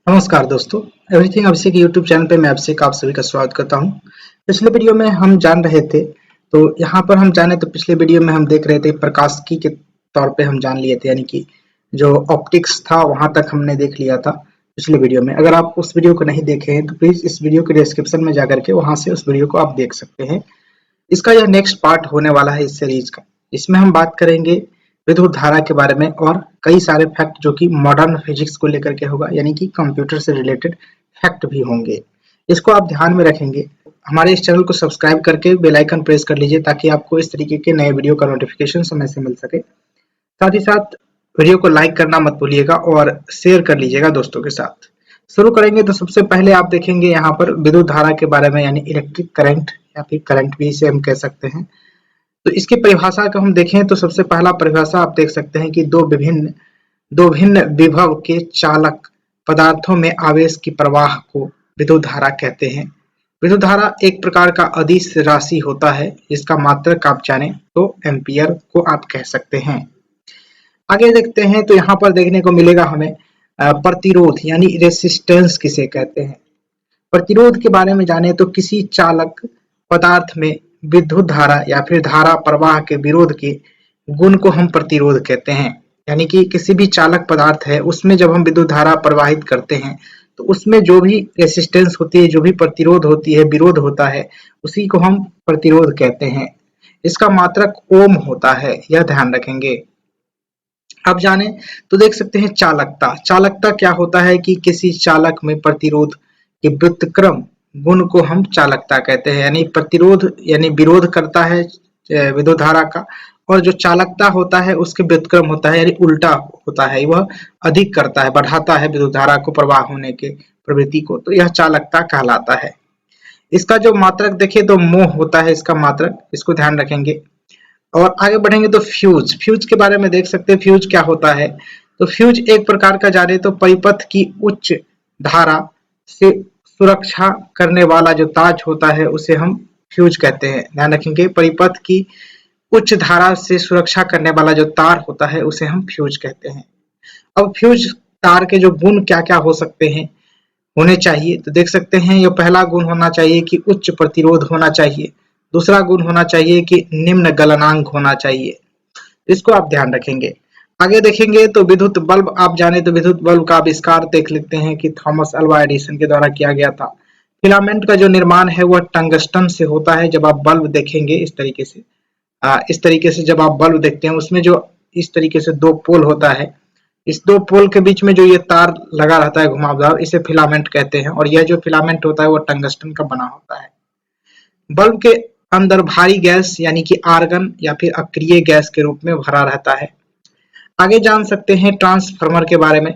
नमस्कार दोस्तों, एवरीथिंग अभिषेक YouTube channel पे मैं अभिषेक आप सभी का स्वागत करता हूं। पिछले वीडियो में हम जान रहे थे, तो यहाँ पर हम जाने तो पिछले वीडियो में हम देख रहे थे प्रकाशिकी के तौर पे हम जान लिए थे, यानी कि जो ऑप्टिक्स था वहां तक हमने देख लिया था पिछले वीडियो में। अगर आप उस वीडियो को नहीं देखे हैं तो प्लीज इस वीडियो के डिस्क्रिप्शन में जाकर के वहां से उस वीडियो को आप देख सकते हैं। इसका यह नेक्स्ट पार्ट होने वाला है इस सीरीज का। इसमें हम बात करेंगे विद्युत धारा के बारे में और कई सारे फैक्ट जो कि मॉडर्न फिजिक्स को लेकर के होगा, यानी कि कंप्यूटर से रिलेटेड फैक्ट भी होंगे। इसको आप ध्यान में रखेंगे। हमारे इस चैनल को सब्सक्राइब करके बेल आइकन प्रेस कर लीजिए ताकि आपको इस तरीके के नए वीडियो का नोटिफिकेशन समय से मिल सके। साथ ही साथ वीडियो को लाइक करना मत भूलिएगा और शेयर कर लीजिएगा दोस्तों के साथ। शुरू करेंगे तो सबसे पहले आप देखेंगे यहाँ पर विद्युत धारा के बारे में, यानी इलेक्ट्रिक करंट या फिर करंट भी इसे हम कह सकते हैं। तो इसकी परिभाषा को हम देखें तो सबसे पहला परिभाषा आप देख सकते हैं कि दो भिन्न विभव के चालक पदार्थों में आवेश की प्रवाह को विद्युत धारा कहते हैं। विद्युत धारा एक प्रकार का अदिश राशि होता है, जिसका मात्रक आप जाने तो एम्पियर को आप कह सकते हैं। आगे देखते हैं तो यहाँ पर देखने को मिलेगा हमें प्रतिरोध, यानी रेसिस्टेंस किसे कहते हैं। प्रतिरोध के बारे में जाने तो किसी चालक पदार्थ में विद्युत धारा या फिर धारा प्रवाह के विरोध के गुण को हम प्रतिरोध कहते हैं। यानी कि किसी भी चालक पदार्थ है उसमें जब हम विद्युत धारा प्रवाहित करते हैं तो उसमें जो भी रेसिस्टेंस होती है, जो भी प्रतिरोध होती है, विरोध होता है, उसी को हम प्रतिरोध कहते हैं। इसका मात्रक ओम होता है, यह ध्यान रखेंगे। अब जाने तो देख सकते हैं चालकता। चालकता क्या होता है कि किसी चालक में प्रतिरोध के व्युत्क्रम गुण को हम चालकता कहते हैं। यानी प्रतिरोध यानी विरोध करता है विद्युत धारा का, और जो चालकता होता है उसके व्युत्क्रम होता है, यानी उल्टा होता है, वह अधिक करता है, बढ़ाता है विद्युत धारा को, प्रवाह होने के प्रवृत्ति को, तो यह चालकता कहलाता है। इसका जो मात्रक देखें तो मोह होता है इसका मात्रक, इसको ध्यान रखेंगे। और आगे बढ़ेंगे तो फ्यूज। फ्यूज के बारे में देख सकते हैं फ्यूज क्या होता है। तो फ्यूज एक प्रकार का जाने तो परिपथ की उच्च धारा से सुरक्षा करने वाला जो ताज होता है उसे हम फ्यूज कहते हैं। ध्यान रखेंगे, परिपथ की उच्च धारा से सुरक्षा करने वाला जो तार होता है उसे हम फ्यूज कहते हैं। अब फ्यूज तार के जो गुण क्या क्या हो सकते हैं, होने चाहिए, तो देख सकते हैं ये पहला गुण होना चाहिए कि उच्च प्रतिरोध होना चाहिए। दूसरा गुण होना चाहिए कि निम्न गलनांक होना चाहिए। इसको आप ध्यान रखेंगे। आगे देखेंगे तो विद्युत बल्ब आप जाने तो विद्युत बल्ब का आविष्कार देख लेते हैं कि थॉमस अल्वा एडिसन के द्वारा किया गया था। फिलामेंट का जो निर्माण है वह टंगस्टन से होता है। जब आप बल्ब देखेंगे इस तरीके से जब आप बल्ब देखते हैं उसमें जो इस तरीके से दो पोल होता है, इस दो पोल के बीच में जो ये तार लगा रहता है घुमावदार, इसे फिलामेंट कहते हैं। और यह जो फिलामेंट होता है वो टंगस्टन का बना होता है। बल्ब के अंदर भारी गैस यानी कि आर्गन या फिर अक्रिय गैस के रूप में भरा रहता है। आगे जान सकते हैं ट्रांसफार्मर के बारे में।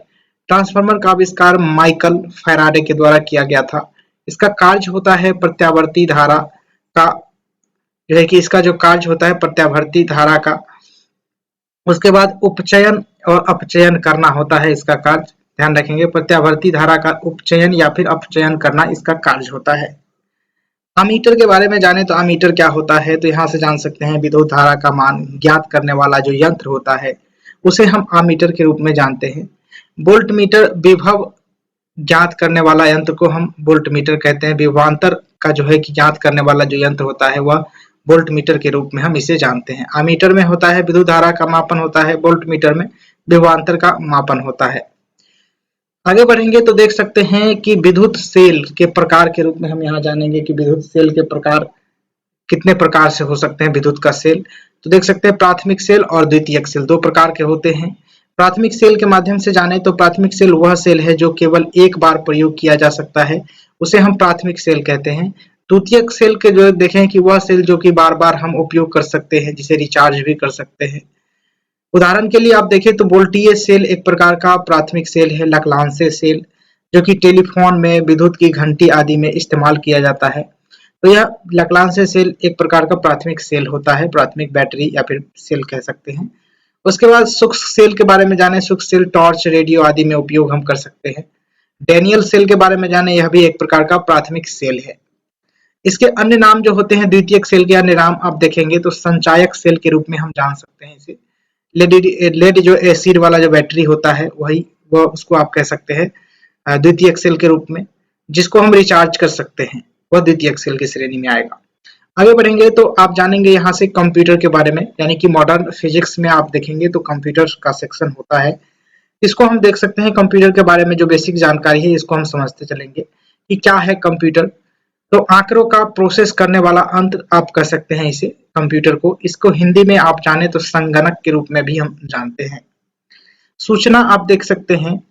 ट्रांसफार्मर का आविष्कार माइकल फैराडे के द्वारा किया गया था। इसका कार्य होता है प्रत्यावर्ती धारा का, जो है कि इसका जो कार्य होता है प्रत्यावर्ती धारा का, उसके बाद उपचयन और अपचयन करना होता है इसका कार्य। ध्यान रखेंगे, प्रत्यावर्ती धारा का उपचयन या फिर अपचयन करना इसका कार्य होता है। अमीटर के बारे में जाने तो अमीटर क्या होता है, तो यहाँ से जान सकते हैं विद्युत धारा का मान ज्ञात करने वाला जो यंत्र होता है उसे हम अमीटर के रूप में जानते हैं। वोल्ट मीटर विभव ज्ञात करने वाला यंत्र को हम वोल्ट मीटर कहते हैं। विभवांतर का जो है कि ज्ञात करने वाला जो यंत्र होता है वह वोल्ट मीटर के रूप में हम इसे जानते हैं। अमीटर में होता है विद्युत धारा का मापन होता है, वोल्ट मीटर में विभवांतर का मापन होता है। आगे बढ़ेंगे तो देख सकते हैं कि विद्युत सेल के प्रकार के रूप में हम यहाँ जानेंगे कि विद्युत सेल के प्रकार कितने प्रकार से हो सकते हैं। विद्युत का सेल तो देख सकते हैं प्राथमिक सेल और द्वितीयक सेल दो प्रकार के होते हैं। प्राथमिक सेल के माध्यम से जाने तो प्राथमिक सेल वह सेल है जो केवल एक बार प्रयोग किया जा सकता है, उसे हम प्राथमिक सेल कहते हैं। द्वितीयक सेल के जो देखें कि वह सेल जो कि बार बार हम उपयोग कर सकते हैं, जिसे रिचार्ज भी कर सकते हैं। उदाहरण के लिए आप देखें तो वोल्टीय सेल एक प्रकार का प्राथमिक सेल है। लैप्लासे सेल जो कि टेलीफोन में, विद्युत की घंटी आदि में इस्तेमाल किया जाता है, तो यह लैप्लासे सेल एक प्रकार का प्राथमिक सेल होता है, प्राथमिक बैटरी या फिर सेल कह सकते हैं। उसके बाद सूक्ष्म सेल के बारे में जाने। सूक्ष्म सेल टॉर्च, रेडियो आदि में उपयोग हम कर सकते हैं। डैनियल सेल के बारे में जाने, यह भी एक प्रकार का प्राथमिक सेल है। इसके अन्य नाम जो होते हैं द्वितीयक सेल के अन्य नाम आप देखेंगे तो संचायक सेल के रूप में हम जान सकते हैं इसे। लेड जो एसिड वाला जो बैटरी होता है वही उसको आप कह सकते हैं द्वितीय एक्सेल के रूप में, जिसको हम रिचार्ज कर सकते हैं, वह द्वितीय एक्सेल की श्रेणी में आएगा। आगे बढ़ेंगे तो आप जानेंगे यहाँ से कंप्यूटर के बारे में, यानी कि मॉडर्न फिजिक्स में आप देखेंगे तो कंप्यूटर का सेक्शन होता है। इसको हम देख सकते हैं, कंप्यूटर के बारे में जो बेसिक जानकारी है इसको हम समझते चलेंगे कि क्या है कंप्यूटर। तो आंकड़ों का प्रोसेस करने वाला अंत आप कह सकते हैं इसे, कंप्यूटर को। इसको हिंदी में आप जाने तो संगणक के रूप में भी हम जानते हैं। सूचना आप देख सकते हैं,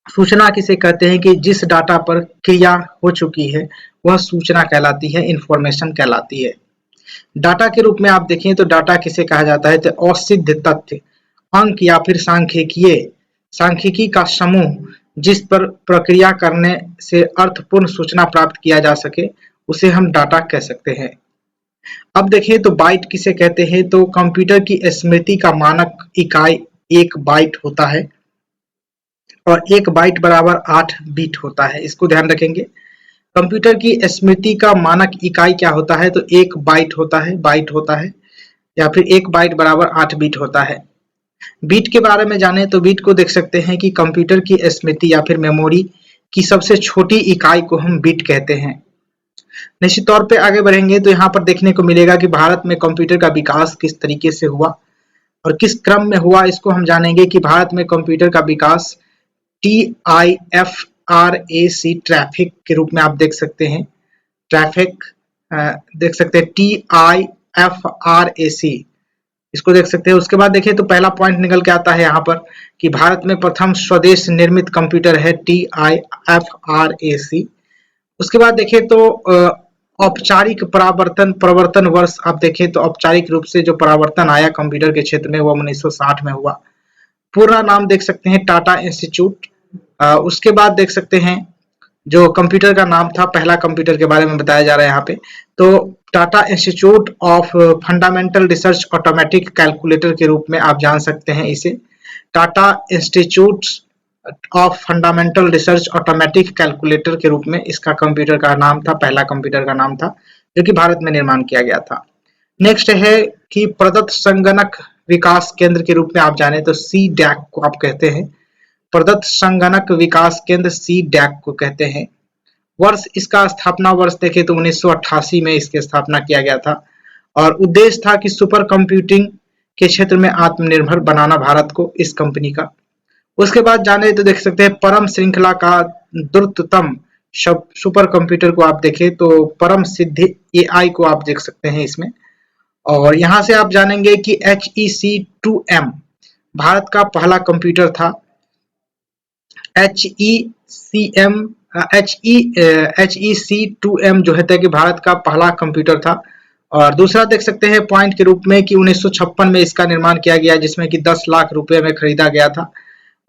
सूचना किसे कहते हैं कि जिस डाटा पर क्रिया हो चुकी है वह सूचना कहलाती है, इंफॉर्मेशन कहलाती है। डाटा के रूप में आप देखें तो डाटा किसे कहा जाता है, तो असिद्ध तथ्य, अंक या फिर सांख्यिकी का समूह जिस पर प्रक्रिया करने से अर्थपूर्ण सूचना प्राप्त किया जा सके, उसे हम डाटा कह सकते हैं। अब देखें तो बाइट किसे कहते हैं, तो कंप्यूटर की स्मृति का मानक इकाई 1 बाइट होता है और 1 बाइट बराबर 8 बिट होता है। इसको ध्यान रखेंगे। कंप्यूटर की स्मृति का मानक इकाई क्या होता है, तो 1 बाइट होता है या फिर 1 बाइट बराबर 8 बिट होता है। बिट के बारे में जाने तो बिट को देख सकते हैं कि कंप्यूटर की स्मृति या फिर मेमोरी की सबसे छोटी इकाई को हम बिट कहते हैं। निश्चित तौर पे आगे बढ़ेंगे तो यहाँ पर देखने को मिलेगा कि भारत में कंप्यूटर का विकास किस तरीके से हुआ और किस क्रम में हुआ। इसको हम जानेंगे कि भारत में कंप्यूटर का विकास TIFRAC ट्रैफिक के रूप में आप देख सकते हैं, ट्रैफिक देख सकते हैं TIFRAC, इसको देख सकते हैं। उसके बाद देखें तो पहला पॉइंट निकल के आता है यहाँ पर कि भारत में प्रथम स्वदेश निर्मित कंप्यूटर है TIFRAC। उसके बाद देखें तो औपचारिक प्रवर्तन वर्ष आप देखें तो औपचारिक रूप से जो परावर्तन आया कंप्यूटर के क्षेत्र में वो 1960 में हुआ। पूरा नाम देख सकते हैं टाटा इंस्टीट्यूट। उसके बाद देख सकते हैं जो कंप्यूटर का नाम था, पहला कंप्यूटर के बारे में बताया जा रहा है यहाँ पे, तो Tata institute of fundamental research automatic calculator के रूप में आप जान सकते हैं इसे। Tata institute of fundamental research automatic calculator के रूप में इसका कंप्यूटर का नाम था, पहला कंप्यूटर का नाम था जो कि भारत में निर्माण किया गया था। नेक्स्ट है कि प्रदत्त संगणक विकास केंद्र के रूप में आप जाने तो CDAC को आप कहते हैं, प्रदत्त संगणक विकास केंद्र CDAC को कहते हैं। वर्ष इसका स्थापना वर्ष देखें तो 1988 में इसकी स्थापना किया गया था और उद्देश्य था कि सुपर कंप्यूटिंग के क्षेत्र में आत्मनिर्भर बनाना भारत को, इस कंपनी का। उसके बाद जाने तो देख सकते हैं परम श्रृंखला का द्रुततम सुपर कंप्यूटर को आप देखें तो परम सिद्धि AI को आप देख सकते हैं इसमें। और यहाँ से आप जानेंगे कि HEC2M भारत का पहला कंप्यूटर था। HEC2M जो है कि भारत का पहला कंप्यूटर था। और दूसरा देख सकते हैं पॉइंट के रूप में कि 1956 में इसका निर्माण किया गया, जिसमें कि 10 लाख रुपए में खरीदा गया था।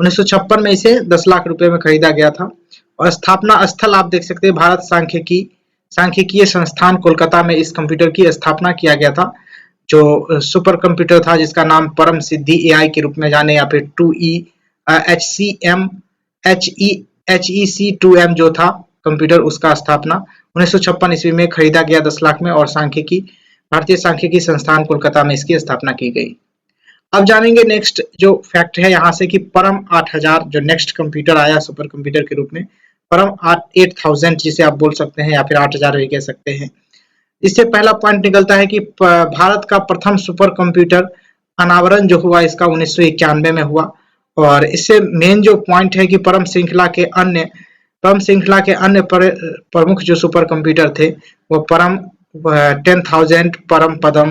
1956 में इसे 10 लाख रुपए में खरीदा गया था। और स्थापना स्थल आप देख सकते हैं भारत सांख्यिकीय संस्थान कोलकाता में इस कंप्यूटर की स्थापना किया गया था, जो सुपर कंप्यूटर था जिसका नाम परम सिद्धि AI के रूप में जाने, या फिर HEC2M जो था कंप्यूटर, उसका स्थापना 1956 ईस्वी में खरीदा गया 10 लाख में और भारतीय सांख्यिकी संस्थान कोलकाता में इसकी स्थापना की गई। अब जानेंगे नेक्स्ट जो फैक्ट है यहाँ से कि परम 8000 जो नेक्स्ट कंप्यूटर आया सुपर कंप्यूटर के रूप में, परम 8000 जिसे आप बोल सकते हैं या फिर 8000 भी कह सकते हैं। इससे पहला पॉइंट निकलता है कि भारत का प्रथम सुपर कंप्यूटर अनावरण जो हुआ इसका 1991 में हुआ। और इससे मेन जो पॉइंट है कि परम श्रृंखला के अन्य प्रमुख जो सुपर कंप्यूटर थे वो परम 10,000, परम पदम,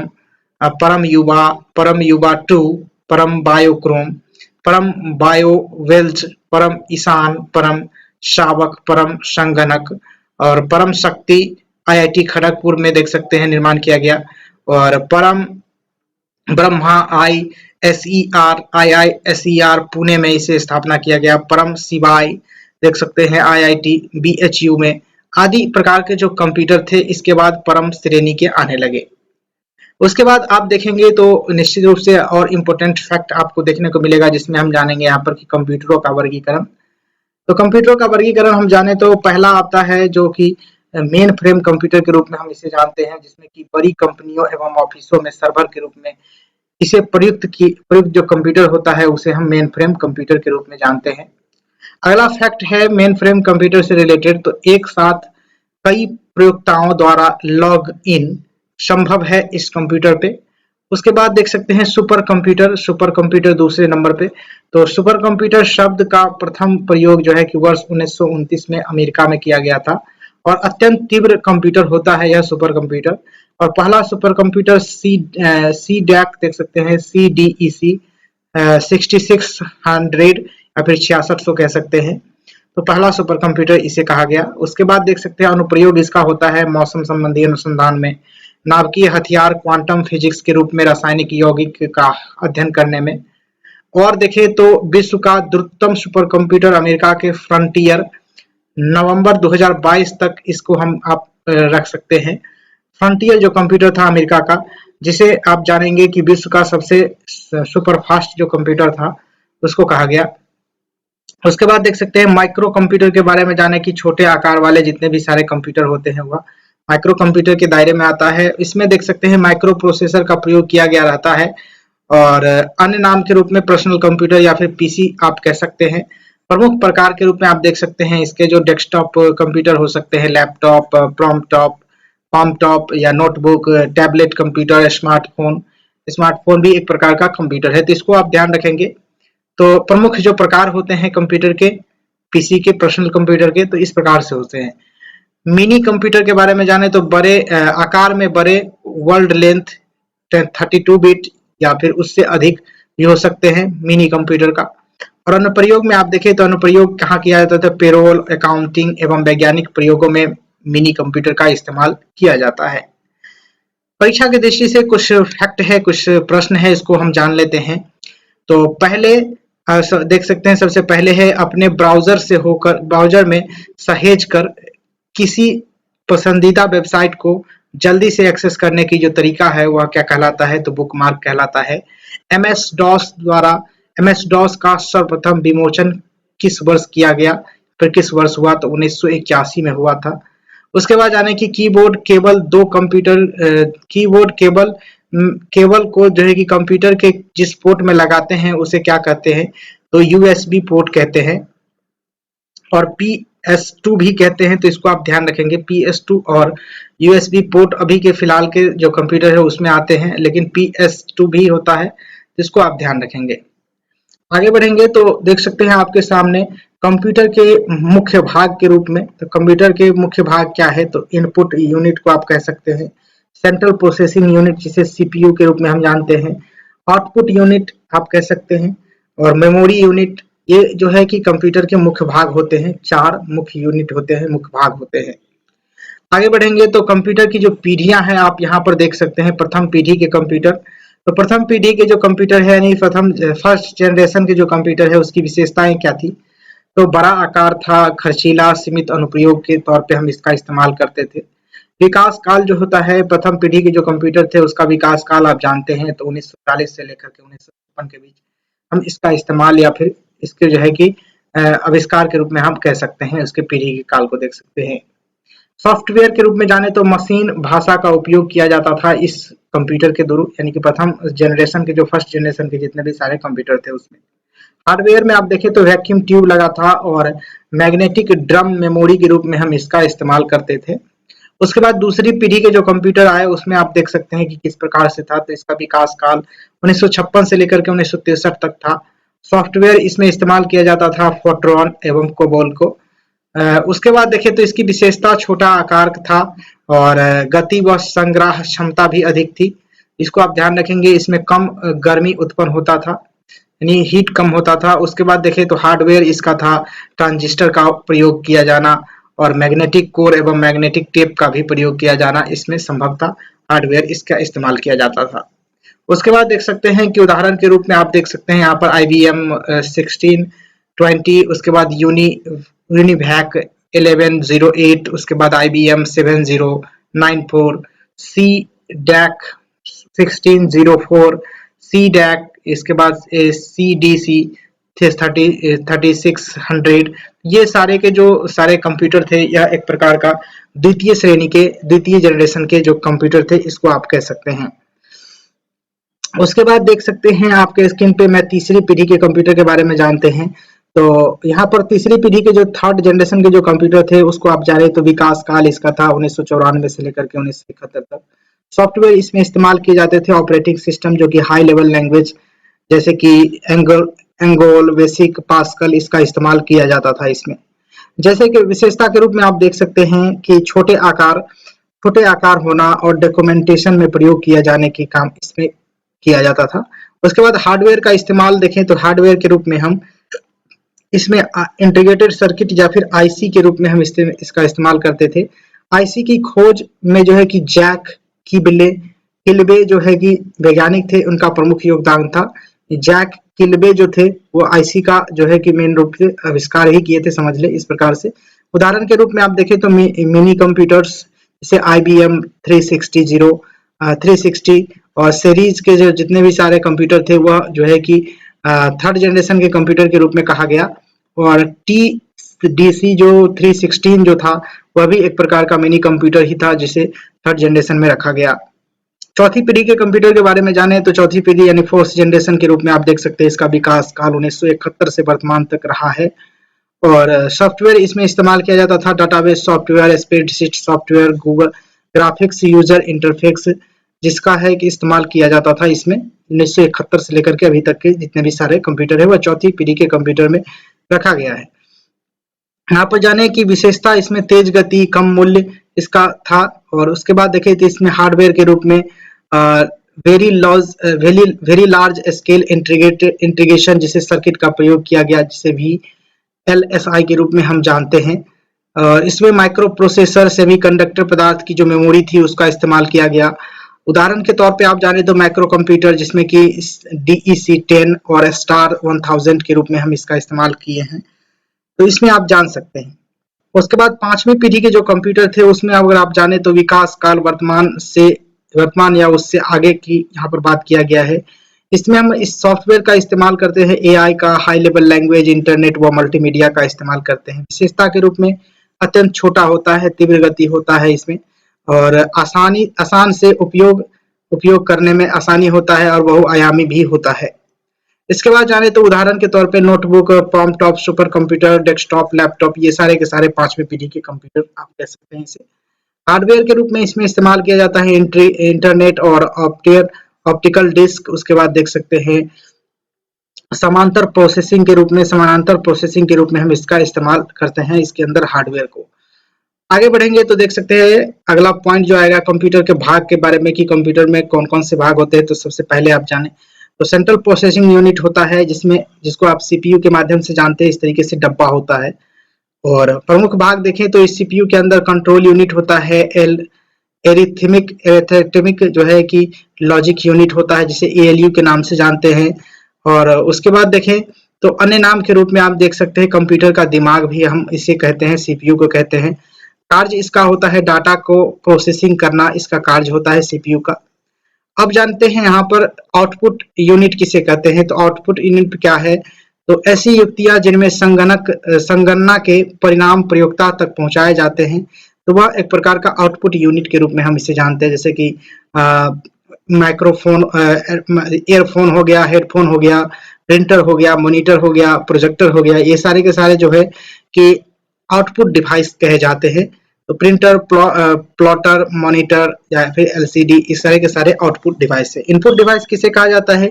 परम युवा 2, परम बायोक्रोम, परम बायोवेल्ज, परम ईशान, परम शावक, परम संगणक और परम शक्ति IIT खड़गपुर में देख सकते हैं निर्माण किया गया। और परम ब्रह्मा IISER पुणे में इसे स्थापना किया गया। परम शिवाय देख सकते हैं IIT BHU में। आदि प्रकार के जो कंप्यूटर थे इसके बाद परम श्रेणी के आने लगे। उसके बाद आप देखेंगे तो निश्चित रूप से और इम्पोर्टेंट फैक्ट आपको देखने को मिलेगा, जिसमें हम जानेंगे यहाँ पर कि कंप्यूटरों का वर्गीकरण। तो कंप्यूटरों का वर्गीकरण हम जाने तो पहला आता है जो कि मेन फ्रेम कंप्यूटर के रूप में हम इसे जानते हैं, जिसमें कि बड़ी कंपनियों एवं ऑफिसों में सर्वर के रूप में इसे प्रयुक्त जो कंप्यूटर होता है उसे हम मेन फ्रेम कंप्यूटर के रूप में जानते हैं। अगला फैक्ट है मेन फ्रेम कंप्यूटर से रिलेटेड, तो एक साथ कई प्रयोक्ताओं द्वारा लॉग इन संभव है इस कंप्यूटर पे। उसके बाद देख सकते हैं सुपर कंप्यूटर, सुपर कंप्यूटर दूसरे नंबर पे। तो सुपर कंप्यूटर शब्द का प्रथम प्रयोग जो है कि वर्ष 1929 में अमेरिका में किया गया था और अत्यंत तीव्र कंप्यूटर होता है यह सुपर कंप्यूटर। और पहला सुपर कंप्यूटर सी डैक देख सकते हैं, CDEC 6600 या फिर 6600 कह सकते हैं। तो पहला सुपर कंप्यूटर इसे कहा गया। उसके बाद देख सकते हैं अनुप्रयोग इसका होता है मौसम संबंधी अनुसंधान में, नाभिकीय हथियार, क्वांटम फिजिक्स के रूप में रासायनिक यौगिक का अध्ययन करने में। और देखें तो विश्व का द्रुततम सुपर कंप्यूटर अमेरिका के फ्रंटियर, नवंबर 2022 तक इसको हम आप रख सकते हैं। फ्रंटियर जो कंप्यूटर था अमेरिका का, जिसे आप जानेंगे कि विश्व का सबसे सुपर फास्ट जो कंप्यूटर था उसको कहा गया। उसके बाद देख सकते हैं माइक्रो कंप्यूटर के बारे में जाने की, छोटे आकार वाले जितने भी सारे कंप्यूटर होते हैं वह माइक्रो कंप्यूटर के दायरे में आता है। इसमें देख सकते हैं माइक्रो प्रोसेसर का प्रयोग किया गया रहता है और अन्य नाम के रूप में पर्सनल कंप्यूटर या फिर पीसी आप कह सकते हैं। प्रमुख प्रकार के रूप में आप देख सकते हैं इसके जो डेस्कटॉप कंप्यूटर हो सकते हैं, लैपटॉप, पाम टॉप या notebook, tablet computer, smartphone. Smartphone भी एक प्रकार का कंप्यूटर है, तो इसको आप ध्यान रखेंगे। तो प्रमुख जो प्रकार होते हैं कंप्यूटर के, पीसी के, पर्सनल कंप्यूटर के, तो इस प्रकार से होते हैं। मिनी कंप्यूटर के बारे में जाने तो बड़े आकार में बड़े, वर्ल्ड लेंथ 32 बिट या फिर उससे अधिक भी हो सकते हैं मिनी कंप्यूटर का। और अनुप्रयोग में आप देखें तो अनुप्रयोग कहाँ किया जाता था, पेरोल, अकाउंटिंग एवं वैज्ञानिक प्रयोगों में मिनी कंप्यूटर का इस्तेमाल किया जाता है। परीक्षा की दृष्टि से कुछ फैक्ट है, कुछ प्रश्न है, इसको हम जान लेते हैं। तो पहले देख सकते हैं सबसे पहले है अपने ब्राउजर से होकर, ब्राउजर में सहेज कर किसी पसंदीदा वेबसाइट को जल्दी से एक्सेस करने की जो तरीका है वह क्या कहलाता है, तो बुकमार्क कहलाता है। MS DOS का सर्वप्रथम विमोचन किस वर्ष किया गया, फिर किस वर्ष हुआ, तो 1981 में हुआ था। उसके बाद जाने की कीबोर्ड केबल दो कंप्यूटर, कीबोर्ड केबल को जो है कि कंप्यूटर के जिस पोर्ट में लगाते हैं उसे क्या कहते हैं, तो USB पोर्ट कहते हैं और PS2 भी कहते हैं, तो इसको आप ध्यान रखेंगे। PS2 और USB पोर्ट अभी के फिलहाल के जो कंप्यूटर है उसमें आते हैं, लेकिन PS2 भी होता है, तो इसको आप ध्यान रखेंगे। आगे बढ़ेंगे तो देख सकते हैं आपके सामने कंप्यूटर के मुख्य भाग के रूप में, तो कंप्यूटर के मुख्य भाग क्या है, तो इनपुट यूनिट को आप कह सकते हैं, सेंट्रल प्रोसेसिंग यूनिट जिसे CPU के रूप में हम जानते हैं, आउटपुट यूनिट आप कह सकते हैं, और मेमोरी यूनिट। ये जो है कि कंप्यूटर के मुख्य भाग होते हैं, 4 मुख्य यूनिट होते हैं, मुख्य भाग होते हैं। आगे बढ़ेंगे तो कंप्यूटर की जो पीढ़ियां हैं आप यहाँ पर देख सकते हैं। प्रथम पीढ़ी के कंप्यूटर, तो प्रथम पीढ़ी के जो कंप्यूटर है यानी फर्स्ट जनरेशन के जो कंप्यूटर है उसकी विशेषताएं क्या थी, तो बड़ा आकार था, खर्चीला, सीमित अनुप्रयोग के तौर पे हम इसका इस्तेमाल करते थे। विकास काल जो होता है प्रथम पीढ़ी के जो कंप्यूटर थे उसका विकास काल आप जानते हैं, तो 1940 से लेकर के 1956 के बीच हम इसका इस्तेमाल या फिर इसके जो है कि आविष्कार के रूप में हम कह सकते हैं, उसके पीढ़ी के काल को देख सकते हैं। सॉफ्टवेयर के रूप में जाने तो मशीन भाषा का उपयोग किया जाता था इस कंप्यूटर के दौरान, यानी कि प्रथम जनरेशन के जो फर्स्ट जनरेशन के जितने भी सारे कंप्यूटर थे उसमें। हार्डवेयर में आप देखें तो वैक्यूम ट्यूब लगा था और मैग्नेटिक ड्रम मेमोरी के रूप में हम इसका इस्तेमाल करते थे। उसके बाद दूसरी पीढ़ी के जो कंप्यूटर आए उसमें आप देख सकते हैं कि किस प्रकार से था, तो इसका विकास काल 1956 से लेकर के 1963 तक था। सॉफ्टवेयर इसमें इस्तेमाल किया जाता था फोर्ट्रॉन एवं कोबोल को। उसके बाद देखें तो इसकी विशेषता छोटा आकार था और गति व संग्रह क्षमता भी अधिक थी। इसको आप ध्यान रखेंगे, इसमें कम गर्मी उत्पन्न होता था, यानी हीट कम होता था। उसके बाद देखें तो हार्डवेयर इसका था ट्रांजिस्टर का प्रयोग किया जाना और मैग्नेटिक कोर एवं मैग्नेटिक टेप का भी प्रयोग किया जाना इसमें संभव था, हार्डवेयर इसका इस्तेमाल किया जाता था। उसके बाद देख सकते हैं कि उदाहरण के रूप में आप देख सकते हैं यहाँ पर IBM 1620, उसके बाद यूनिवैक 1108, उसके बाद IBM 7094, CDAC 1604, CDAC, इसके बाद CDC 3600। ये सारे के जो सारे कंप्यूटर थे यह एक प्रकार का द्वितीय श्रेणी के, द्वितीय जनरेशन के जो कंप्यूटर थे इसको आप कह सकते हैं। उसके बाद देख सकते हैं आपके स्क्रीन पे मैं तीसरी पीढ़ी के कंप्यूटर के बारे में जानते हैं। तो यहाँ पर तीसरी पीढ़ी के जो थर्ड जनरेशन के जो कंप्यूटर थे उसको आप जाने तो विकास काल इसका था 1994 से लेकर के 1971 तक। सॉफ्टवेयर इसमें इस्तेमाल किए जाते थे ऑपरेटिंग सिस्टम जो कि हाई लेवल लैंग्वेज जैसे कि एंगोल, बेसिक, पास्कल इसका इस्तेमाल किया जाता था इसमें। जैसे कि विशेषता के रूप में आप देख सकते हैं कि छोटे आकार होना और डॉक्यूमेंटेशन में प्रयोग किया जाने के काम इसमें किया जाता था। उसके बाद हार्डवेयर का इस्तेमाल देखें तो हार्डवेयर के रूप में हम इसमें इंटीग्रेटेड सर्किट या फिर आईसी के रूप में हम इसका इस्तेमाल करते थे। आईसी की खोज में जो है कि जैक किल्बे जो है कि वैज्ञानिक थे, उनका प्रमुख योगदान था। जैक किल्बे जो थे वो आईसी का जो है कि मेन रूप से आविष्कार ही किए थे, समझ ले इस प्रकार से। उदाहरण के रूप में आप देखें तो मिनी कंप्यूटर्स जैसे IBM 360 और सीरीज के जो जितने भी सारे कंप्यूटर थे वह जो है कि थर्ड जनरेशन के कंप्यूटर के रूप में कहा गया। और TDC जो 316 जो था वह भी एक प्रकार का मिनी कंप्यूटर ही था जिसे थर्ड जनरेशन में रखा गया। चौथी पीढ़ी के कंप्यूटर के बारे में जाने तो चौथी पीढ़ी यानी फोर्थ जनरेशन के रूप में आप देख सकते हैं इसका विकास काल 1971 से वर्तमान तक रहा है। और सॉफ्टवेयर इसमें इस्तेमाल किया जाता था database software, spreadsheet software, Google graphics user interface जिसका है कि इस्तेमाल किया जाता था इसमें 1971 से लेकर के अभी तक के जितने भी सारे कंप्यूटर है वह चौथी पीढ़ी के कंप्यूटर में रखा गया है। यहाँ पर जाने की विशेषता इसमें तेज गति, कम मूल्य इसका था। और उसके बाद देखें तो इसमें हार्डवेयर के रूप में वेरी लार्ज स्केल इंटीग्रेशन जिसे सर्किट का प्रयोग किया गया जिसे भी LSI के रूप में हम जानते हैं। और इसमें माइक्रो प्रोसेसर सेमीकंडक्टर पदार्थ की जो मेमोरी थी उसका इस्तेमाल किया गया। उदाहरण के तौर पे आप जाने तो माइक्रो कंप्यूटर जिसमें कि DEC 10 और स्टार 1000 के रूप में हम इसका इस्तेमाल किए हैं, तो इसमें आप जान सकते हैं। उसके बाद पांचवी पीढ़ी के जो कंप्यूटर थे उसमें अगर आप जाने तो विकास काल वर्तमान या उससे आगे की यहाँ पर बात किया गया है। इसमें हम इस सॉफ्टवेयर का इस्तेमाल करते हैं AI का, हाई लेवल लैंग्वेज, इंटरनेट व मल्टीमीडिया का इस्तेमाल करते हैं। विशेषता के रूप में अत्यंत छोटा होता है, तीव्र गति होता है इसमें और आसान से उपयोग करने में आसानी होता है और बहुआयामी भी होता है। इसके बाद जाने तो उदाहरण के तौर पे notebook, top super computer, desktop, laptop ये सारे के सारे पांचवी पीढ़ी के कंप्यूटर आप कह सकते हैं इसे। हार्डवेयर के रूप में इसमें इस्तेमाल किया जाता है इंटरनेट और ऑप्टिकल डिस्क। उसके बाद देख सकते हैं समानांतर प्रोसेसिंग के रूप में हम इसका इस्तेमाल करते हैं इसके अंदर हार्डवेयर को। आगे बढ़ेंगे तो देख सकते हैं अगला पॉइंट जो आएगा कंप्यूटर के भाग के बारे में कि कंप्यूटर में कौन कौन से भाग होते हैं। तो सबसे पहले आप जाने तो सेंट्रल प्रोसेसिंग यूनिट होता है जिसको आप CPU के माध्यम से जानते हैं, इस तरीके से डब्बा होता है। और प्रमुख भाग देखें तो इस CPU के अंदर कंट्रोल यूनिट होता है, एरिथमेटिक जो है कि लॉजिक यूनिट होता है जिसे ALU के नाम से जानते हैं। और उसके बाद देखें तो अन्य नाम के रूप में आप देख सकते हैं कंप्यूटर का दिमाग भी हम इसे कहते हैं, CPU को कहते हैं। कार्य इसका होता है डाटा को प्रोसेसिंग करना, इसका कार्य होता है CPU का। अब जानते हैं यहाँ पर आउटपुट यूनिट किसे कहते हैं। तो आउटपुट यूनिट क्या है, तो ऐसी युक्तियां जिनमें संगणना के परिणाम प्रयोक्ता तक पहुंचाए जाते हैं, तो वह एक प्रकार का आउटपुट यूनिट के रूप में हम इसे जानते हैं। जैसे कि माइक्रोफोन, ईयरफोन हो गया, हेडफोन हो गया, प्रिंटर हो गया, मॉनिटर हो गया, प्रोजेक्टर हो गया, ये सारे के सारे जो है कि आउटपुट डिवाइस कहे जाते हैं। तो प्रिंटर, प्लॉटर, मॉनिटर या फिर LCD इस तरह के सारे आउटपुट डिवाइस है। इनपुट डिवाइस किसे कहा जाता है।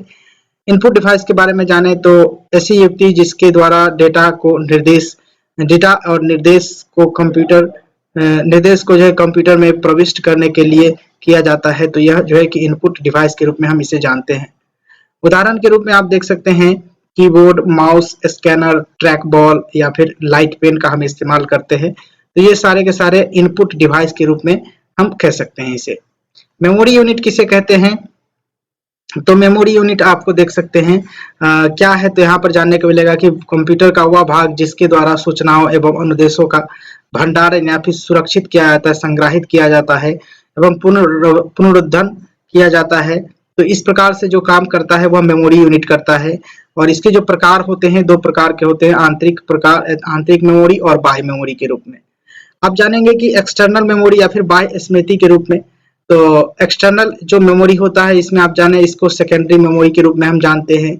इनपुट डिवाइस के बारे में जाने तो ऐसी युक्ति जिसके द्वारा डेटा और निर्देश को जो है कंप्यूटर में प्रविष्ट करने के लिए किया जाता है, तो यह जो है कि इनपुट डिवाइस के रूप में हम इसे जानते हैं। उदाहरण के रूप में आप देख सकते हैं keyboard, mouse, scanner, track ball या फिर लाइट पेन का हम इस्तेमाल करते हैं। तो ये सारे के सारे इनपुट डिवाइस के रूप में हम कह सकते हैं इसे। मेमोरी यूनिट किसे कहते हैं, तो मेमोरी यूनिट आपको देख सकते हैं क्या है। तो यहाँ पर जानने को मिलेगा कि कंप्यूटर का वह भाग जिसके द्वारा सूचनाओं एवं अनुदेशों का भंडारण या फिर सुरक्षित किया जाता है, संग्रहित किया जाता है एवं पुनरुत्थान किया जाता है। तो इस प्रकार से जो काम करता है वह मेमोरी यूनिट करता है। और इसके जो प्रकार होते हैं, दो प्रकार के होते हैं, आंतरिक मेमोरी और बाह्य मेमोरी के रूप में। आप जानेंगे कि एक्सटर्नल मेमोरी या फिर बाह्य स्मृति के रूप में। तो एक्सटर्नल जो मेमोरी होता है इसमें आप जाने इसको सेकेंडरी मेमोरी के रूप में हम जानते हैं।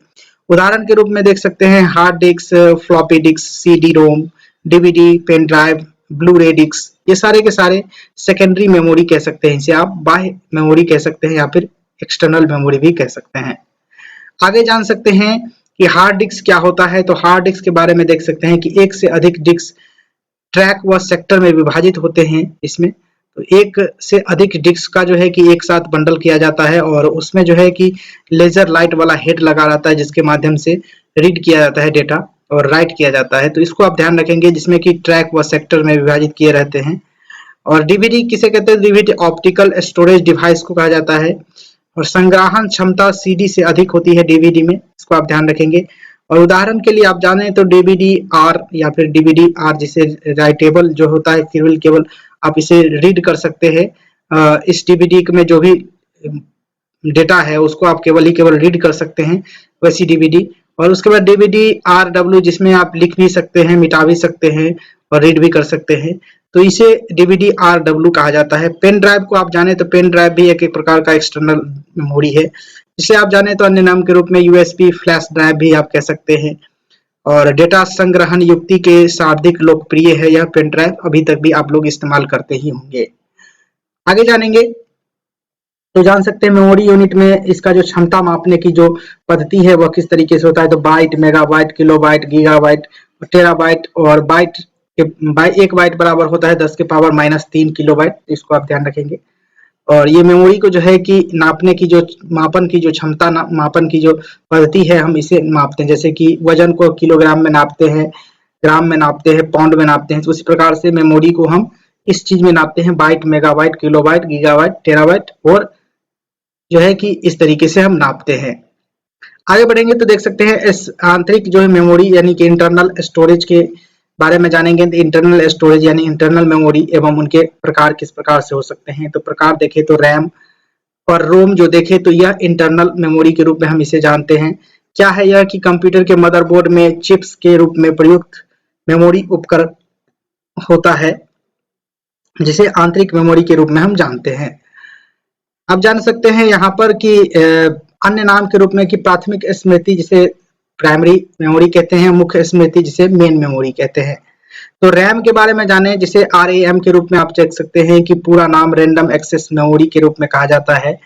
उदाहरण के रूप में देख सकते हैं hard disk, floppy disk, CD ROM, DVD, pen drive, Blu-ray disc, ये सारे के सारे सेकेंडरी मेमोरी कह सकते हैं, इसे आप बाह्य मेमोरी कह सकते हैं या फिर एक्सटर्नल मेमोरी भी कह सकते हैं। आगे जान सकते हैं कि हार्ड डिस्क क्या होता है। तो हार्ड डिस्क के बारे में देख सकते हैं कि एक से अधिक डिस्क ट्रैक व सेक्टर में विभाजित होते हैं इसमें। तो एक से अधिक डिस्क का जो है कि एक साथ बंडल किया जाता है और उसमें जो है कि लेजर लाइट वाला हेड लगा रहता है जिसके माध्यम से रीड किया जाता है डेटा और राइट किया जाता है। तो इसको आप ध्यान रखेंगे, जिसमें कि ट्रैक व सेक्टर में विभाजित किए रहते हैं। और डीवीडी किसे कहते हैं? डीवीडी ऑप्टिकल स्टोरेज डिवाइस को कहा जाता है और संग्रहण क्षमता सीडी से अधिक होती है डीवीडी में, इसको आप ध्यान रखेंगे। और उदाहरण के लिए आप जाने तो डीवीडी आर या फिर डीवीडी आर, जिसे राइटेबल जो होता है केवल आप इसे रीड कर सकते हैं। इस डीवीडी में जो भी डेटा है उसको आप केवल रीड कर सकते हैं, वैसी डीवीडी। और उसके बाद डीवीडी आर डब्ल्यू, जिसमें आप लिख भी सकते हैं, मिटा भी सकते हैं और रीड भी कर सकते हैं, तो इसे डीवीडी आर डब्ल्यू कहा जाता है। पेन ड्राइव को आप जाने तो पेन ड्राइव भी एक प्रकार का एक्सटर्नल मेमोरी है, जिसे आप जाने तो अन्य नाम के रूप में यूएसबी फ्लैश ड्राइव भी आप कह सकते हैं। और डेटा संग्रहण युक्ति के सर्वाधिक लोकप्रिय है यह पेन ड्राइव, अभी तक भी आप लोग इस्तेमाल करते ही होंगे। आगे जानेंगे तो जान सकते हैं मेमोरी यूनिट में इसका जो क्षमता मापने की जो पद्धति है वह किस तरीके से होता है। तो byte, megabyte, kilobyte, gigabyte, terabyte और बाइट एक बाइट बराबर होता है 10 के पावर -3 किलोबाइट, इसको आप ध्यान रखेंगे। और ये मेमोरी को जो है कि नापने की जो मापन की जो क्षमता मापन की जो पद्धति है, हम इसे मापते हैं। जैसे कि वजन को किलोग्राम में नापते हैं, ग्राम में नापते हैं, पाउंड में नापते हैं, तो उसी प्रकार से मेमोरी को हम इस चीज में नापते हैं, byte, megabyte, kilobyte, gigabyte, terabyte, और जो है कि इस तरीके से हम नापते हैं। आगे बढ़ेंगे तो देख सकते हैं इस आंतरिक जो है मेमोरी यानी कि इंटरनल स्टोरेज के बारे में जानेंगे। तो इंटरनल स्टोरेज यानी इंटरनल मेमोरी एवं उनके प्रकार किस प्रकार से हो सकते हैं। तो प्रकार देखें तो रैम और रोम जो देखें तो यह इंटरनल मेमोरी के रूप में हम इसे जानते हैं। क्या है यह कि कंप्यूटर के मदरबोर्ड में चिप्स के रूप में प्रयुक्त मेमोरी उपकरण होता है, जिसे आंतरिक मेमोरी के रूप में हम जानते हैं। आप जान सकते हैं यहाँ पर कि अन्य नाम के रूप में कि प्राथमिक स्मृति जिसे प्राइमरी मेमोरी कहते हैं, मुख्य स्मृति जिसे मेन मेमोरी कहते हैं। तो रैम के बारे में जाने, जिसे RAM के रूप में आप देख सकते हैं कि पूरा नाम रैंडम एक्सेस मेमोरी के रूप में कहा जाता है।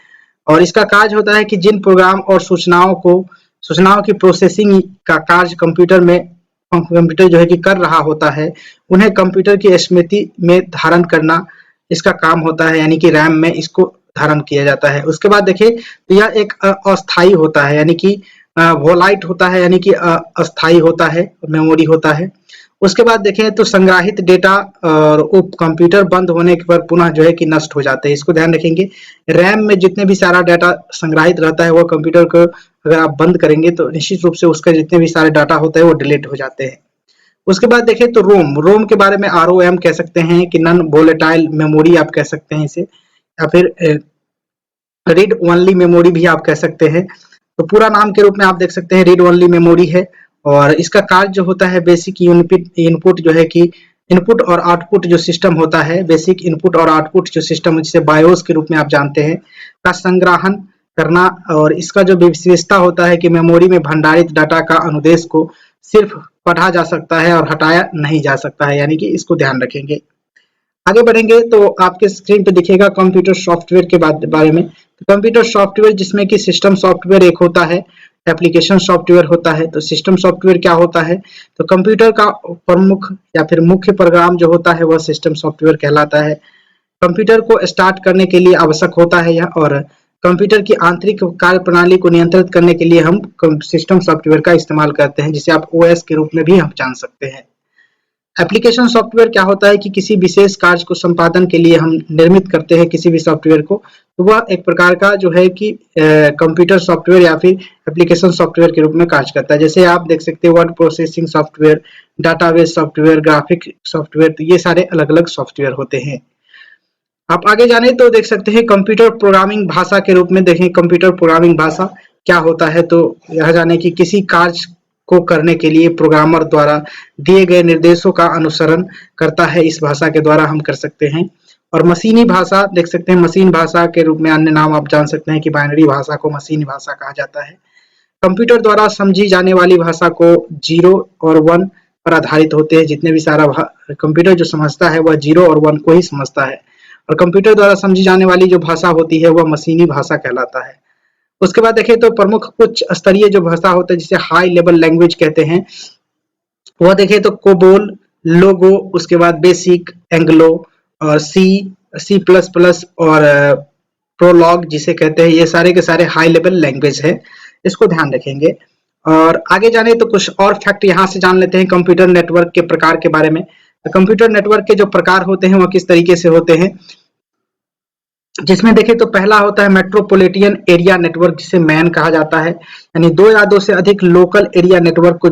और इसका कार्य होता है कि जिन प्रोग्राम और सूचनाओं की प्रोसेसिंग का कार्य कंप्यूटर जो है कि कर रहा होता है, उन्हें कंप्यूटर की स्मृति में धारण करना इसका काम होता है, यानी कि रैम में इसको धारण किया जाता है। उसके बाद देखिए तो यह एक अस्थाई होता है, यानी कि वोलाइट होता है, यानी कि अस्थाई होता है, मेमोरी होता है। उसके बाद देखें तो संग्रहित डेटा और कंप्यूटर बंद होने पर पुनः जो है कि नष्ट हो जाते हैं, इसको ध्यान रखेंगे। रैम में जितने भी सारा डाटा संग्रहित रहता है, वो कंप्यूटर को अगर आप बंद करेंगे तो निश्चित रूप से उसका जितने भी सारे डाटा होते हैं वो डिलीट हो जाते हैं। उसके बाद देखें तो रोम के बारे में ROM कह सकते हैं कि नॉन वोलेटाइल मेमोरी आप कह सकते हैं इसे, या फिर रीड ओनली मेमोरी भी आप कह सकते हैं। तो पूरा नाम के रूप में आप देख सकते हैं रीड ओनली मेमोरी है। और इसका कार्य जो होता है बेसिक इनपुट जो है कि इनपुट और आउटपुट जो सिस्टम होता है, बेसिक इनपुट और आउटपुट जो सिस्टम जिसे बायोस के रूप में आप जानते हैं, का संग्रहण करना। और इसका जो विशेषता होता है कि मेमोरी में भंडारित डाटा का अनुदेश को सिर्फ पढ़ा जा सकता है और हटाया नहीं जा सकता है, यानी कि इसको ध्यान रखेंगे। आगे बढ़ेंगे तो आपके स्क्रीन पे दिखेगा कंप्यूटर सॉफ्टवेयर के बारे में। तो कंप्यूटर सॉफ्टवेयर जिसमें कि सिस्टम सॉफ्टवेयर एक होता है, एप्लीकेशन सॉफ्टवेयर होता है। तो सिस्टम सॉफ्टवेयर क्या होता है? तो कंप्यूटर का प्रमुख या फिर मुख्य प्रोग्राम जो होता है वह सिस्टम सॉफ्टवेयर कहलाता है। कंप्यूटर को स्टार्ट करने के लिए आवश्यक होता है यह, और कंप्यूटर की आंतरिक कार्य प्रणाली को नियंत्रित करने के लिए हम सिस्टम सॉफ्टवेयर का इस्तेमाल करते हैं, जिसे आप OS के रूप में भी हम जान सकते हैं। एप्लीकेशन सॉफ्टवेयर क्या होता है कि किसी विशेष कार्य को संपादन के लिए हम निर्मित करते हैं किसी भी सॉफ्टवेयर को, तो वह एक प्रकार का जो है कि कंप्यूटर सॉफ्टवेयर या फिर एप्लीकेशन सॉफ्टवेयर के रूप में कार्य करता है। जैसे आप देख सकते हैं word processing software, database software, graphic software, तो ये सारे अलग अलग सॉफ्टवेयर होते हैं। आप आगे जाने तो देख सकते हैं कंप्यूटर प्रोग्रामिंग भाषा के रूप में देखें कंप्यूटर प्रोग्रामिंग भाषा क्या होता है। तो यह जाने कि किसी कार्य को करने के लिए प्रोग्रामर द्वारा दिए गए निर्देशों का अनुसरण करता है, इस भाषा के द्वारा हम कर सकते हैं। और मशीनी भाषा देख सकते हैं, मशीन भाषा के रूप में अन्य नाम आप जान सकते हैं कि बाइनरी भाषा को मशीनी भाषा कहा जाता है। कंप्यूटर द्वारा समझी जाने वाली भाषा को 0 और 1 पर आधारित होते हैं। जितने भी सारा कंप्यूटर जो समझता है वह 0 और 1 को ही समझता है, और कंप्यूटर द्वारा समझी जाने वाली जो भाषा होती है वह मशीनी भाषा कहलाता है। उसके बाद देखें तो प्रमुख उच्च स्तरीय जो भाषा होता है जिसे हाई लेवल लैंग्वेज कहते हैं, वह देखें तो कोबोल, लोगो, उसके बाद बेसिक, एंग्लो और सी प्लस प्लस और प्रोलॉग जिसे कहते हैं, ये सारे के सारे हाई लेवल लैंग्वेज है, इसको ध्यान रखेंगे। और आगे जाने तो कुछ और फैक्ट यहाँ से जान लेते हैं कंप्यूटर नेटवर्क के प्रकार के बारे में। तो कंप्यूटर नेटवर्क के जो प्रकार होते हैं वह किस तरीके से होते हैं, जिसमें देखें तो पहला होता है मेट्रोपॉलिटन एरिया नेटवर्क जिसे मैन कहा जाता है, यानी 2 या 2 से अधिक लोकल एरिया नेटवर्क को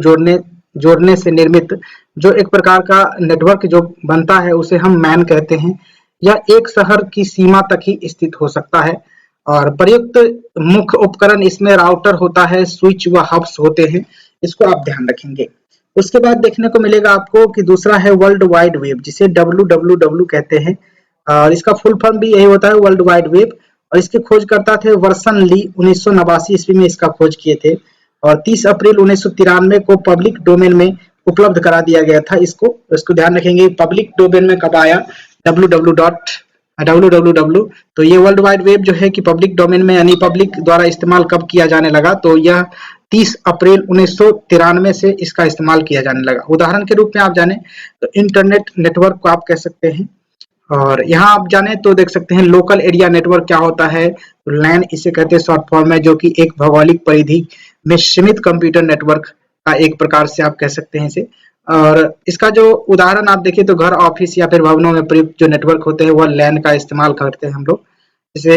जोड़ने से निर्मित जो एक प्रकार का नेटवर्क जो बनता है उसे हम मैन कहते हैं। यह एक शहर की सीमा तक ही स्थित हो सकता है, और प्रयुक्त मुख्य उपकरण इसमें राउटर होता है, स्विच व हब्स होते हैं, इसको आप ध्यान रखेंगे। उसके बाद देखने को मिलेगा आपको कि दूसरा है वर्ल्ड वाइड वेब जिसे WWW कहते हैं, और इसका फुल फॉर्म भी यही होता है वर्ल्ड वाइड वेब, और इसके खोजकर्ता थे वर्सन ली, 1989 ईस्वी में इसका खोज किए थे, और 30 अप्रैल 1993 को पब्लिक डोमेन में उपलब्ध करा दिया गया था। इसको ध्यान रखेंगे, पब्लिक डोमेन में कब आया www, तो ये वर्ल्ड वाइड वेब जो है कि पब्लिक डोमेन में यानी पब्लिक द्वारा इस्तेमाल कब किया जाने लगा, तो यह 30 अप्रैल 1993 से इसका इस्तेमाल किया जाने लगा। उदाहरण के रूप में आप जाने तो इंटरनेट नेटवर्क को आप कह सकते हैं, और यहाँ आप जाने तो देख सकते हैं लोकल एरिया नेटवर्क क्या होता है, लैन इसे कहते हैं शॉर्ट फॉर्म में, जो कि एक भौगोलिक परिधि में सीमित कंप्यूटर नेटवर्क का एक प्रकार से आप कह सकते हैं इसे। और इसका जो उदाहरण आप देखें तो घर, ऑफिस या फिर भवनों में प्रयुक्त जो नेटवर्क होते हैं वह लैन का इस्तेमाल करते हैं हम लोग। जैसे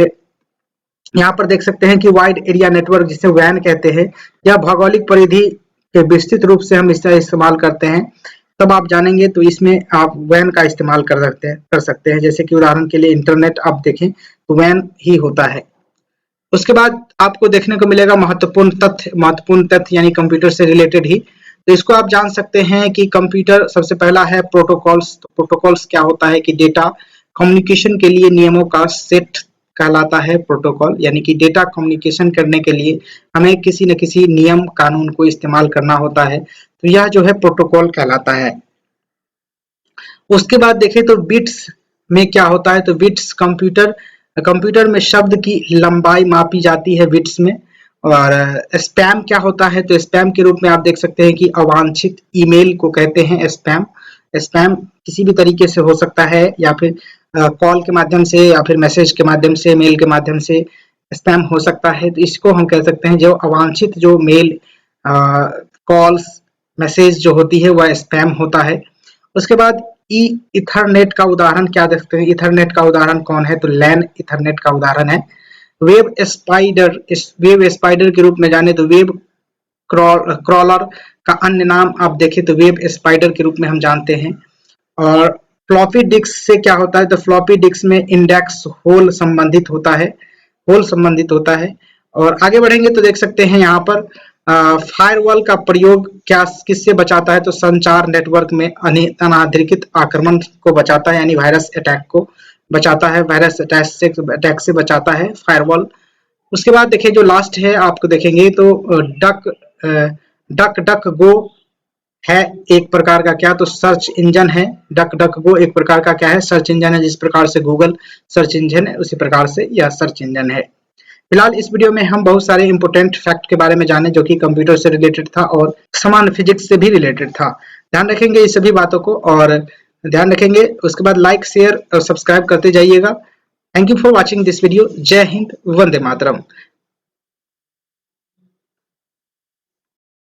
यहाँ पर देख सकते हैं कि वाइड एरिया नेटवर्क जिसे वैन कहते हैं, यह भौगोलिक परिधि के विस्तृत रूप से हम इसका इस्तेमाल करते हैं। तब आप जानेंगे तो इसमें आप वैन का इस्तेमाल कर सकते हैं। जैसे कि उदाहरण के लिए इंटरनेट आप देखें तो वैन ही होता है। उसके बाद आपको देखने को मिलेगा महत्वपूर्ण तथ्य यानी कंप्यूटर से रिलेटेड ही, तो इसको आप जान सकते हैं कि कंप्यूटर सबसे पहला है प्रोटोकॉल्स। तो प्रोटोकॉल्स क्या होता है कि डेटा कम्युनिकेशन के लिए नियमों का सेट कहलाता है प्रोटोकॉल, यानी कि डेटा कम्युनिकेशन करने के लिए हमें किसी न किसी नियम कानून को इस्तेमाल करना होता है, तो यह जो है प्रोटोकॉल कहलाता है। उसके बाद देखें तो बिट्स में क्या होता है, तो बिट्स कंप्यूटर में शब्द की लंबाई मापी जाती है बिट्स में। और स्पैम क्या होता है, तो स्पैम के रूप में आप देख सकते हैं कि अवांछित ईमेल को कहते हैं स्पैम। स्पैम किसी भी तरीके से हो सकता है, या फिर कॉल के माध्यम से, या फिर मैसेज के माध्यम से, मेल के माध्यम से स्पैम हो सकता है, तो इसको हम कह सकते हैं जो अवांछित जो मेल, कॉल्स, मैसेज जो होती है वह स्पैम होता है। उसके बाद इथरनेट का उदाहरण क्या देखते हैं, इथरनेट का उदाहरण कौन है, तो लैन इथरनेट का उदाहरण है। वेब स्पाइडर के रूप में जाने तो वेब क्रॉलर का अन्य नाम आप देखें तो वेब स्पाइडर के रूप में हम जानते हैं। और फ्लॉपी डिस्क से क्या होता है, तो फ्लॉपी डिस्क में इंडेक्स होल संबंधित होता है। और आगे बढ़ेंगे तो देख सकते हैं यहाँ पर फायरवॉल का प्रयोग किससे बचाता है, तो संचार नेटवर्क में अनाधिकृत आक्रमण को बचाता है, यानी वायरस अटैक को बचाता है, वायरस अटैक से बचाता है फायरवॉल। उसके बाद देखिए जो लास्ट है आपको देखेंगे तो डक गो है एक प्रकार का क्या, तो सर्च इंजन है। डक गो एक प्रकार का क्या है, सर्च इंजन है। जिस प्रकार से गूगल सर्च इंजन है उसी प्रकार से यह सर्च इंजन है। फिलहाल इस वीडियो में हम बहुत सारे इंपोर्टेंट फैक्ट के बारे में जाने जो कि कंप्यूटर से रिलेटेड था और सामान्य फिजिक्स से भी रिलेटेड था। ध्यान रखेंगे इस सभी बातों को, और ध्यान रखेंगे उसके बाद लाइक, शेयर और सब्सक्राइब करते जाइएगा। Thank you for watching this video. जय हिंद, वंदे मातरम।